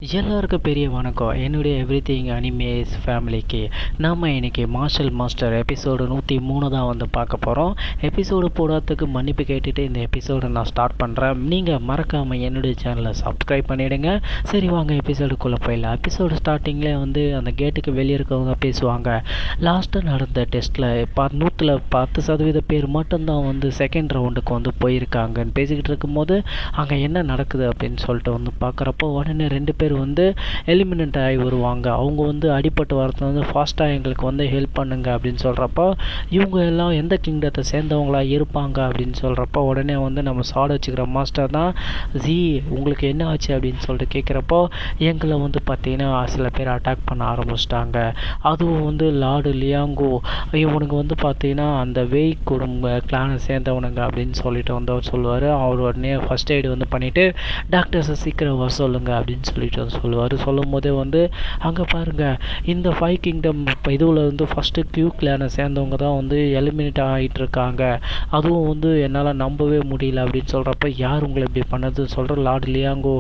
எல்லாருக்கும் பெரிய வணக்கம். என்னுடைய எவ்ரிதிங் அனிமேஸ் ஃபேமிலிக்கு நம்ம இன்றைக்கி மார்ஷல் மாஸ்டர் எபிசோடு 103 தான் வந்து பார்க்க போகிறோம். எபிசோடு போடாததுக்கு மன்னிப்பு கேட்டுட்டு இந்த எபிசோடை நான் ஸ்டார்ட் பண்ணுறேன். நீங்கள் மறக்காமல் என்னுடைய சேனலை சப்ஸ்கிரைப் பண்ணிவிடுங்க. சரி வாங்க எபிசோடுக்குள்ளே போயிடலாம். எபிசோடு ஸ்டார்டிங்கில் வந்து அந்த கேட்டுக்கு வெளியே இருக்கவங்க பேசுவாங்க. லாஸ்ட்டாக நடந்த டெஸ்ட்டில் 100% பேர் மட்டும்தான் வந்து செகண்ட் ரவுண்டுக்கு வந்து போயிருக்காங்கன்னு பேசிக்கிட்டு இருக்கும்போது அங்கே என்ன நடக்குது அப்படின்னு சொல்லிட்டு வந்து பார்க்குறப்போ உடனே 2 பேர் வந்து எலிமினேட் ஆகி வருவாங்க. அவங்க வந்து அடிப்பட்டு வரது வந்து ஃபாஸ்ட்டாக எங்களுக்கு வந்து ஹெல்ப் பண்ணுங்க அப்படின்னு சொல்கிறப்போ இவங்க எல்லாம் எந்த கிங்டத்தை சேர்ந்தவங்களாக இருப்பாங்க அப்படின்னு சொல்கிறப்போ உடனே வந்து நம்ம சாட வச்சுக்கிற மாஸ்டர் தான் உங்களுக்கு என்ன ஆச்சு அப்படின்னு சொல்லிட்டு கேட்குறப்போ எங்களை வந்து பார்த்திங்கன்னா சில பேர் அட்டாக் பண்ண ஆரம்பிச்சிட்டாங்க. அதுவும் வந்து லார்டு லியாங்கோ இவனுக்கு வந்து பார்த்திங்கன்னா அந்த வெய் குடும்ப கிளானை சேர்ந்தவனுங்க அப்படின்னு சொல்லிட்டு வந்து அவர் சொல்லுவார். அவர் உடனே ஃபஸ்ட் எய்டு வந்து பண்ணிவிட்டு டாக்டர்ஸை சீக்கிரம் வர சொல்லுங்கள் அப்படின்னு சொல்லிட்டு சொல்லுவார். சொல்லும் போதே வந்து அங்கே பாருங்கள் இந்த 5 கிங்டம் இதுவில் வந்து ஃபஸ்ட்டு கியூ கிளானை சேர்ந்தவங்க தான் வந்து எலிமினேட் ஆகிட்டு இருக்காங்க. அதுவும் வந்து என்னால் நம்பவே முடியல அப்படின்னு சொல்கிறப்ப யார் உங்களை இப்படி பண்ணதுன்னு சொல்கிற லார்டு லியாங்கோ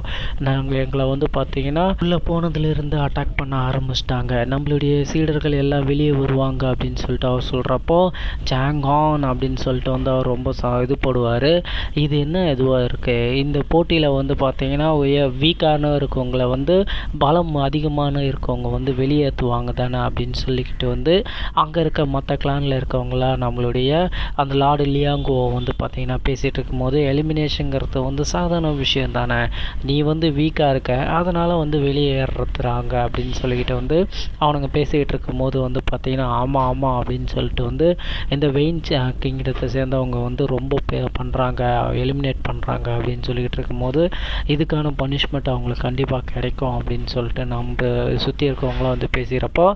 எங்களை வந்து பார்த்தீங்கன்னா உள்ளே போனதுலேருந்து அட்டாக் பண்ண ஆரம்பிச்சிட்டாங்க. நம்மளுடைய சீடர்கள் எல்லாம் வெளியே வருவாங்க அப்படின்னு சொல்லிட்டு அவர் சொல்கிறப்போ ஜாங்கான் அப்படின்னு சொல்லிட்டு வந்து அவர் ரொம்ப இது போடுவார். இது என்ன இதுவாக இருக்குது, இந்த போட்டியில் வந்து பார்த்தீங்கன்னா வீக்கான இருக்கவங்கள வந்து பலம் அதிகமான இருக்கவங்க வந்து வெளியேற்றுவாங்க தானே அப்படின்னு சொல்லிக்கிட்டு வந்து அங்கே இருக்க மற்ற கிளானில் இருக்கவங்களாம் நம்மளுடைய அந்த லார்டு லியாங்கோவை வந்து பார்த்திங்கன்னா பேசிகிட்டு இருக்கும்போது எலிமினேஷனுங்கிறது வந்து சாதாரண விஷயம் தானே, நீ வந்து வீக்காக இருக்க அதனால் வந்து வெளியேறுறாங்க அப்படின்னு சொல்லிக்கிட்டு வந்து அவனுங்க பேசிக்கிட்டு இருக்கும்போது வந்து பார்த்திங்கன்னா ஆமாம் அப்படின்னு சொல்லிட்டு வந்து இந்த வெயின் கிங்டத்தை சேர்ந்தவங்க வந்து ரொம்ப பண்ணுறாங்க, எலிமினேட் பண்ணுறாங்க அப்படின்னு சொல்லிக்கிட்டு இருக்கும்போது இதுக்கான பனிஷ்மெண்ட் அவங்களுக்கு கண்டிப்பாக கிடைக்கும் அப்படின்னு சொல்லிட்டு நம்ம சுற்றி இருக்கவங்களாம் வந்து பேசுகிறப்போ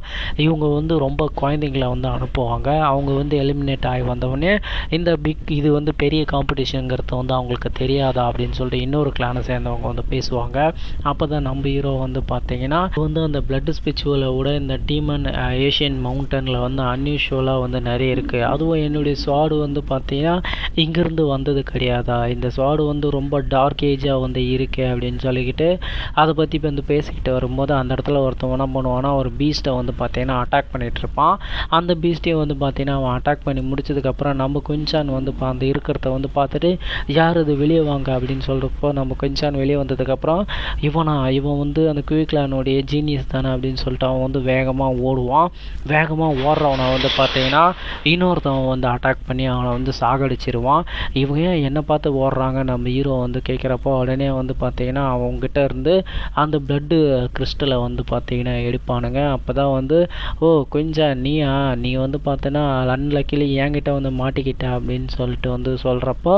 இவங்க வந்து ரொம்ப குழந்தைங்களை வந்து அனுப்புவாங்க. அவங்க வந்து எலிமினேட் ஆகி வந்தவொடனே இந்த இது வந்து பெரிய காம்படிஷனுங்கிறது வந்து அவங்களுக்கு தெரியாதா அப்படின்னு சொல்லிட்டு இன்னொரு கிளானை சேர்ந்தவங்க வந்து பேசுவாங்க. அப்போ தான் நம்ம ஹீரோ வந்து பார்த்தீங்கன்னா வந்து அந்த பிளட் ஸ்பிரிச்சுவலை விட இந்த டீமன் ஏஷியன் மவுண்டனில் வந்து அன்யூஷுவலாக வந்து நிறைய இருக்குது. அதுவும் என்னுடைய ஸ்வாடு வந்து பார்த்தீங்கன்னா இங்கேருந்து வந்தது கிடையாதா, இந்த ஸ்வாடு வந்து ரொம்ப டார்க் ஏஜாக வந்து இருக்கு அப்படின்னு சொல்லிக்கிட்டு அதை பற்றி இப்போ வந்து பேசிக்கிட்டு வரும்போது அந்த இடத்துல ஒருத்தன் என்ன பண்ணுவான்னா ஒரு பீஸ்ட்டை வந்து பார்த்தீங்கன்னா அட்டாக் பண்ணிகிட்டு இருப்பான். அந்த பீஸ்ட்டையும் வந்து பார்த்தீங்கன்னா அவன் அட்டாக் பண்ணி முடிச்சதுக்கப்புறம் நம்ம குயின்சான் வந்து அந்த இருக்கிறத வந்து பார்த்துட்டு யார் இது வெளியே வாங்க அப்படின்னு சொல்கிறப்போ நம்ம குயின்சான் வெளியே வந்ததுக்கப்புறம் இவன் வந்து அந்த குயிக்லானுடைய ஜீனியஸ் தானே அப்படின்னு சொல்லிட்டு அவன் வந்து வேகமாக ஓடுவான். வேகமாக ஓடுறவனை வந்து பார்த்தீங்கன்னா இன்னொருத்தவன் வந்து அட்டாக் பண்ணி அவனை வந்து சாகடிச்சிருவான். இவங்க என்னை பார்த்து ஓடுறாங்க நம்ம ஹீரோ வந்து கேட்குறப்போ உடனே வந்து பார்த்தீங்கன்னா அவங்ககிட்ட இருந்து அந்த பிளட்டு கிறிஸ்டலை வந்து பார்த்தீங்கன்னா எடுப்பானுங்க. அப்போ தான் வந்து கொஞ்சம் நீ வந்து பார்த்தீங்கன்னா அன்லக்கிலி என்கிட்ட வந்து மாட்டிக்கிட்ட அப்படின்னு சொல்லிட்டு வந்து சொல்கிறப்போ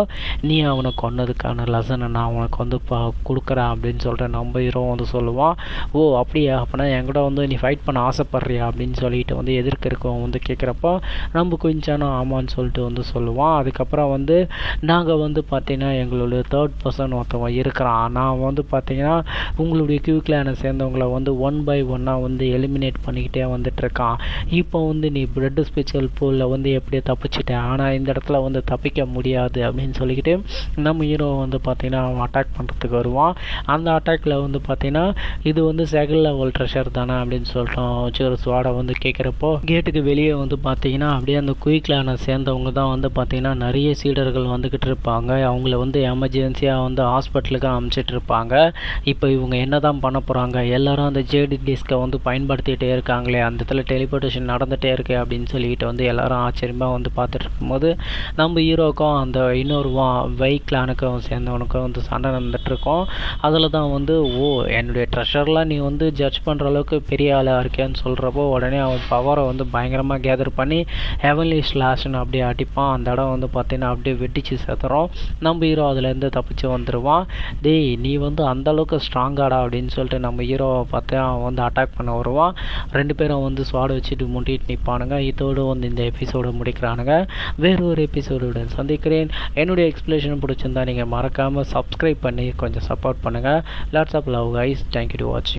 நீ அவனை கொன்னதுக்கான லெசனை நான் அவனுக்கு வந்து கொடுக்குறேன் அப்படின்னு சொல்லிட்டு நம்ம ஹீரோ வந்து சொல்லுவான். அப்படியா, அப்போனா என்கிட்ட வந்து நீ ஃபைட் பண்ண ஆசைப்பட்றியா அப்படின்னு சொல்லிட்டு வந்து எதிர்க்க இருக்கவன் வந்து கேட்குறப்போ நம்ம கொஞ்சம் ஆமான்னு சொல்லிட்டு வந்து சொல்லுவான். அதுக்கப்புறம் வந்து நாங்கள் வந்து பார்த்தீங்கன்னா எங்களுடைய 3rd பர்சன் ஒருத்தவன் இருக்கிறான், நான் வந்து பார்த்தீங்கன்னா உங்களுடைய கியூ கிளானை சேர்ந்தவங்கள வந்து 1 by 1 வந்து எலிமினேட் பண்ணிக்கிட்டே வந்துட்டுருக்கான். இப்போ வந்து நீ பிளட் ஸ்பெஷல் பூலில் வந்து எப்படியே தப்பிச்சிட்டேன், ஆனால் இந்த இடத்துல வந்து தப்பிக்க முடியாது அப்படின்னு சொல்லிக்கிட்டு நம்ம ஹீரோ வந்து பார்த்தீங்கன்னா அவன் அட்டாக் பண்ணுறதுக்கு வருவான். அந்த அட்டாக்கில் வந்து பார்த்தீங்கன்னா இது வந்து செகண்ட் லெவல் ட்ரெஷர் தானே அப்படின்னு சொல்லிட்டோம் வச்சு ஒரு ஸ்வாடை வந்து கேட்குறப்போ கேட்டுக்கு வெளியே வந்து பார்த்தீங்கன்னா அப்படியே அந்த குயிக் கிளானை சேர்ந்தவங்க தான் வந்து பார்த்தீங்கன்னா நிறைய சீடர்கள் வந்துக்கிட்டு இருப்பாங்க. அவங்கள வந்து எமர்ஜென்சியாக வந்து ஹாஸ்பிட்டலுக்கு அனுப்பிச்சிட்டு இருப்பாங்க. இப்போ இவங்க என்ன தான் பண்ண போகிறாங்க, எல்லோரும் அந்த ஜேடி டிஸ்கை வந்து பயன்படுத்திகிட்டே இருக்காங்களே, அந்த இடத்துல டெலிபோர்டேஷன் நடந்துகிட்டே இருக்கு அப்படின்னு சொல்லிக்கிட்டு வந்து எல்லோரும் ஆச்சரியமாக வந்து பார்த்துட்டு இருக்கும்போது நம்ம ஹீரோக்கும் அந்த இன்னொரு கிளானுக்கும் சேர்ந்தவனுக்கும் வந்து சண்டை நடந்துகிட்ருக்கோம். அதில் தான் வந்து என்னுடைய ட்ரெஷர்லாம் நீ வந்து ஜட்ஜ் பண்ணுற அளவுக்கு பெரிய ஆளாக இருக்கேன்னு சொல்கிறப்போ உடனே அவன் பவரை வந்து பயங்கரமாக கேதர் பண்ணி ஹெவன்லி ஸ்லாஷ்னு அப்படியே அடிப்பான். அந்த இடம் வந்து பார்த்தீங்கன்னா அப்படியே வெட்டிச்சு செத்துறோம். நம்ம ஹீரோ அதுலேருந்து தப்பிச்சு வந்துடுவான். நீ வந்து அந்தளவுக்கு ஸ்ட்ராங்காடா அப்படின்னு சொல்லிட்டு நம்ம ஹீரோவை பார்த்து அவன் வந்து அட்டாக் பண்ண வருவான். 2 பேரும் வந்து ஸ்வாட் வச்சுட்டு முட்டிட்டு நிற்பானுங்க. இதோடு வந்து இந்த எபிசோடு முடிக்கிறானுங்க. வேறு ஒரு எபிசோடுடன் சந்திக்கிறேன். என்னுடைய எக்ஸ்பிளேஷன் பிடிச்சிருந்தா நீங்கள் மறக்காமல் சப்ஸ்கிரைப் பண்ணி கொஞ்சம் சப்போர்ட் பண்ணுங்கள். Lots of love guys. Thank you to வாட்சிங்.